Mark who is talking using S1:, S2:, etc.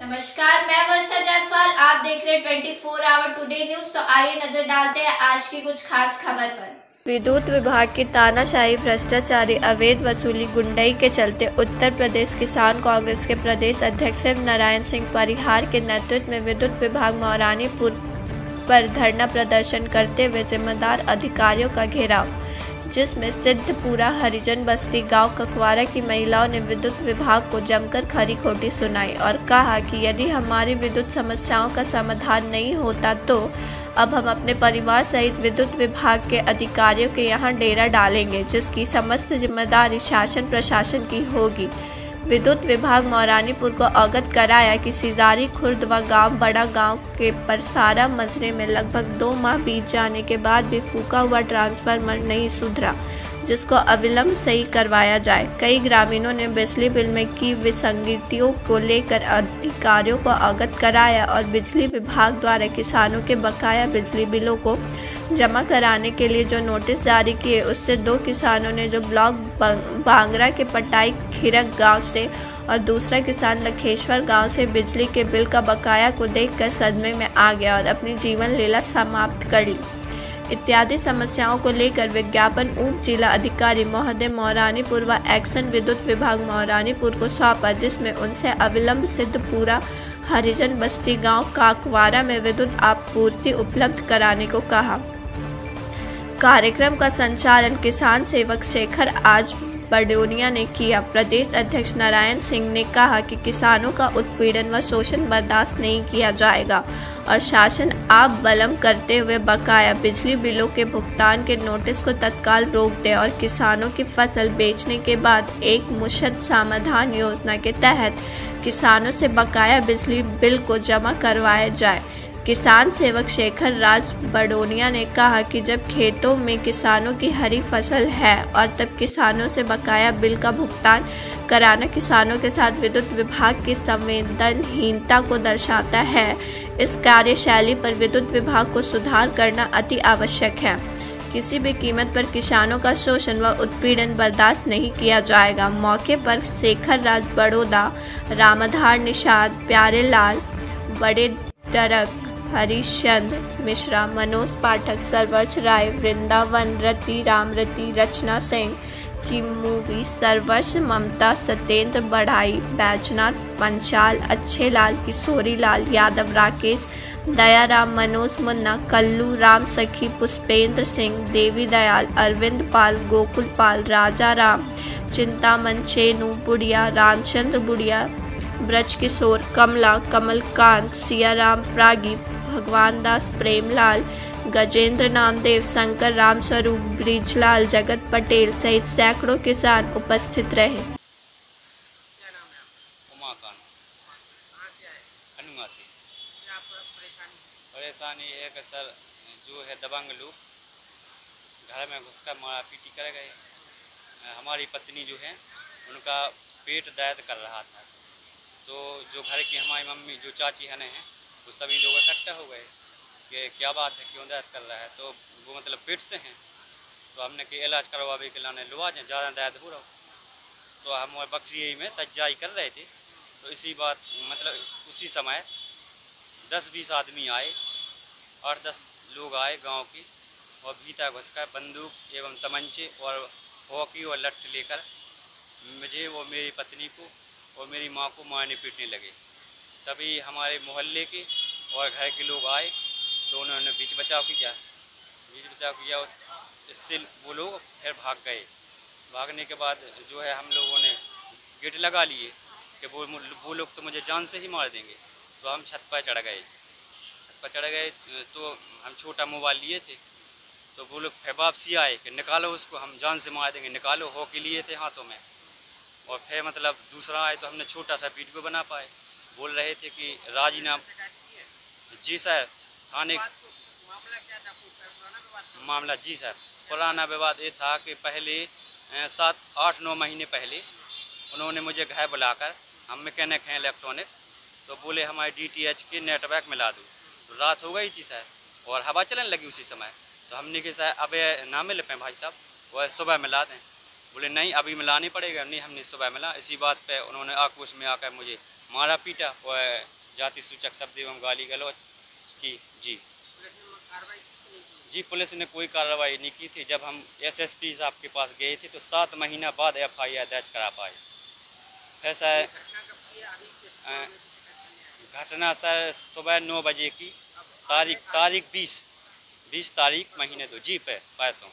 S1: नमस्कार, मैं वर्षा जायसवाल। आप देख रहे 24 आवर टुडे न्यूज। तो आइए नजर डालते हैं आज की कुछ खास खबर पर।
S2: विद्युत विभाग की तानाशाही, भ्रष्टाचारी, अवैध वसूली, गुंडई के चलते उत्तर प्रदेश किसान कांग्रेस के प्रदेश अध्यक्ष शिव नारायण सिंह परिहार के नेतृत्व में विद्युत विभाग मौरानीपुर पर धरना प्रदर्शन करते हुए जिम्मेदार अधिकारियों का घेराव, जिसमें सिद्धपुरा हरिजन बस्ती गांव ककवारा की महिलाओं ने विद्युत विभाग को जमकर खरी खोटी सुनाई और कहा कि यदि हमारी विद्युत समस्याओं का समाधान नहीं होता तो अब हम अपने परिवार सहित विद्युत विभाग के अधिकारियों के यहां डेरा डालेंगे, जिसकी समस्त जिम्मेदारी शासन प्रशासन की होगी। विद्युत विभाग मौरानीपुर को अवगत कराया कि सिजारी खुर्द व गांव बड़ा गांव के परसारा मजरे में लगभग 2 माह बीत जाने के बाद भी फूका हुआ ट्रांसफार्मर नहीं सुधरा, जिसको अविलंब सही करवाया जाए। कई ग्रामीणों ने बिजली बिल में की विसंगतियों को लेकर अधिकारियों को अवगत कराया और बिजली विभाग द्वारा किसानों के बकाया बिजली बिलों को जमा कराने के लिए जो नोटिस जारी किए, उससे 2 किसानों ने जो ब्लॉक बांगरा के पटाई खिरक गांव से और दूसरा किसान लखेश्वर गांव से बिजली के बिल का बकाया को देखकर सदमे में आ गया और अपनी जीवन लीला समाप्त कर ली। इत्यादि समस्याओं को लेकर विज्ञापन उप जिला अधिकारी महोदय मौरानीपुर व एक्शन विद्युत विभाग मौरानीपुर को सौंपा, जिसमें उनसे अविलंब सिद्धपुरा हरिजन बस्ती गांव काकवारा में विद्युत आपूर्ति उपलब्ध कराने को कहा। कार्यक्रम का संचालन किसान सेवक शेखर आज बडोनिया ने किया। प्रदेश अध्यक्ष नारायण सिंह ने कहा कि किसानों का उत्पीड़न व शोषण बर्दाश्त नहीं किया जाएगा और शासन आप बलम करते हुए बकाया बिजली बिलों के भुगतान के नोटिस को तत्काल रोक दे और किसानों की फसल बेचने के बाद एक मुश्त समाधान योजना के तहत किसानों से बकाया बिजली बिल को जमा करवाया जाए। किसान सेवक शेखर राज बडोनिया ने कहा कि जब खेतों में किसानों की हरी फसल है और तब किसानों से बकाया बिल का भुगतान कराना किसानों के साथ विद्युत विभाग की संवेदनहीनता को दर्शाता है। इस कार्यशैली पर विद्युत विभाग को सुधार करना अति आवश्यक है। किसी भी कीमत पर किसानों का शोषण व उत्पीड़न बर्दाश्त नहीं किया जाएगा। मौके पर शेखर राज बड़ौदा, रामाधार निषाद, प्यारेलाल, बड़े डरक, हरीशचंद्र मिश्रा, मनोज पाठक, सरवर्ष राय, वृंदावन रति, रामरति, रचना सिंह की मूवी, सरवर्ष, ममता, सत्येंद्र बढ़ाई, बैजनाथ पंचाल, अच्छे लाल, किशोरी लाल यादव, राकेश, दयाराम, मनोज मुन्ना, कल्लू, राम सखी, पुष्पेंद्र सिंह, देवी दयाल, अरविंद पाल, गोकुल पाल, राजा राम, चिंतामन, चेनू बुढ़िया, रामचंद्र बुढ़िया, ब्रज किशोर, कमला, कमलकांत, सियाराम प्रागी, भगवान दास, प्रेमलाल, गजेंद्र नामदेव, शंकर रामस्वरूप, ब्रिजलाल, जगत पटेल सहित सैकड़ों किसान उपस्थित रहे।
S3: परेशानी एक सर जो है दबंग लोग घर में घुसकर मारा पीटी कर गए। हमारी पत्नी जो है उनका पेट दर्द कर रहा था, तो जो घर की हमारी मम्मी जो चाची है वो सभी लोग इकट्ठा हो गए कि क्या बात है, क्यों दर्द कर रहा है। तो वो मतलब पेट से हैं, तो हमने कि इलाज करवावे के लाने लुआ जाए, ज़्यादा दर्द हो रहा हो। तो हम बकरी में तज्जाई कर रहे थे, तो इसी बात मतलब उसी समय 10-20 आदमी आए, 8-10 लोग आए गांव की, और भीतर घुसकर बंदूक एवं तमंचे और हॉकी और लठ लेकर मुझे और मेरी पत्नी को और मेरी माँ को मारने पीटने लगे। तभी हमारे मोहल्ले के और घर के लोग आए, तो उन्होंने बीच बचाव किया। इससे वो लोग फिर भाग गए। भागने के बाद जो है हम लोगों ने गेट लगा लिए कि वो लोग तो मुझे जान से ही मार देंगे। तो हम छत पर चढ़ गए। तो हम छोटा मोबाइल लिए थे, तो वो लोग फिर वापसी आए कि निकालो उसको, हम जान से मार देंगे, निकालो। हॉकी लिए थे हाथों में, और फिर मतलब दूसरा आए तो हमने छोटा सा वीडियो बना पाए। बोल रहे थे कि राजीनामा। जी सर, थाने मामला जी सर, पुराना विवाद ये था कि पहले 7-8-9 महीने पहले उन्होंने मुझे घर बुलाकर, हम मैकेनिक हैं इलेक्ट्रॉनिक, तो बोले हमारे DTH के नेटवर्क मिला दो। तो रात हो गई थी सर और हवा चलने लगी उसी समय। तो हमने कि सर अब ना मिल पाए भाई साहब, वह सुबह मिला दें। बोले नहीं अभी मिलानी पड़ेगा। नहीं, हमने सुबह मिला। इसी बात पे उन्होंने आक्रोश में आकर मुझे मारा पीटा व जाति सूचक शब्द एवं गाली गलौज की। जी पुलिस ने कोई कार्रवाई नहीं की थी। जब हम एसएसपी साहब के पास गए थे तो 7 महीना बाद एफआईआर दर्ज करा पाए। ऐसा घटना सर सुबह 9 बजे की तारीख 20 तारीख महीने 2 जी पे पैसों